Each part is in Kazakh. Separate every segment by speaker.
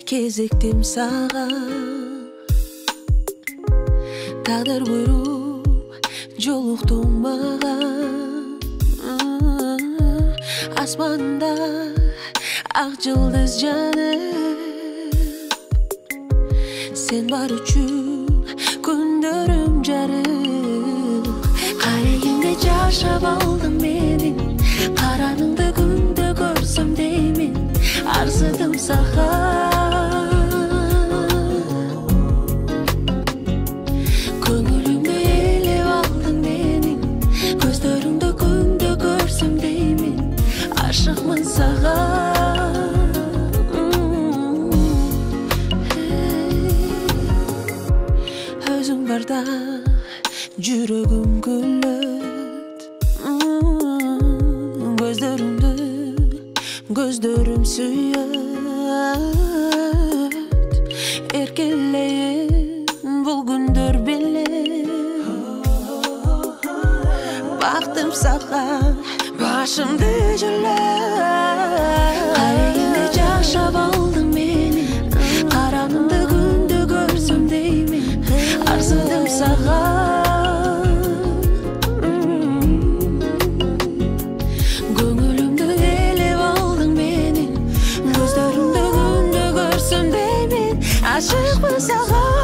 Speaker 1: Кезіктім саған, тағдыр бұйрып жолықтың маған. Аспанда ақ жұлдыз жанып, сен бар үшін күндерім жарық. Қарайымда жашап алдың менің, қараныңды күнде көрсем деймін, арзыдым саған. Көңілімді елеп алдың менің, көздеріңді күнде көрсем деймін, ашықмын саған. Өзің барда жүрегім күлет, көздерім сүйет. Еркелейін бұл күндер білет, бақтым саған башымды жүлет. Қарайымда жашап алдың мені, қараныңды күнде көрсем деймін, арзыдым саған. Көңілімді елеп алдың менің, көздеріңді күнде көрсем деймін, ашықпын саған.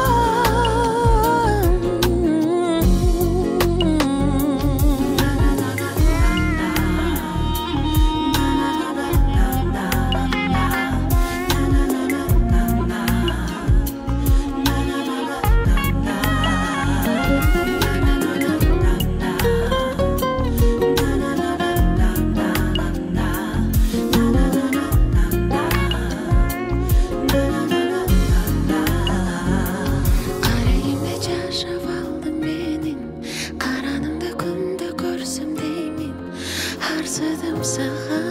Speaker 1: Арзыдым саған.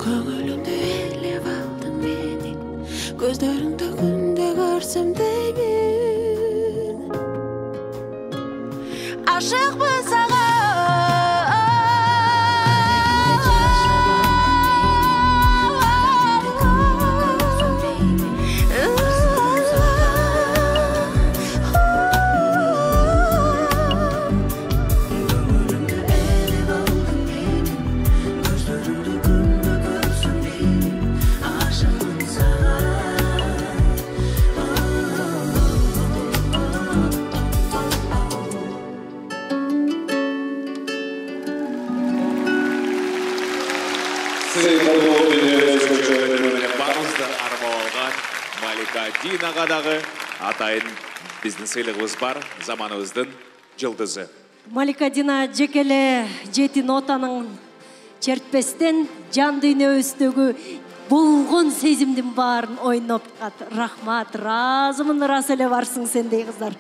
Speaker 1: Көңілімді елеп алдың менің, көздеріңді күнде көрсем деймін, ашықпын саған.
Speaker 2: Малика Динаға дағы атайын біздің сыйлығымыз бар, заманымыздың жылдызы.
Speaker 3: Малика Дина жекеле жеті нотаның чертпестен жан дүниебіздегі бұлғын сезімдің барын ойнап. Рахмат, разымын, рас эле барсың сендей қыздар.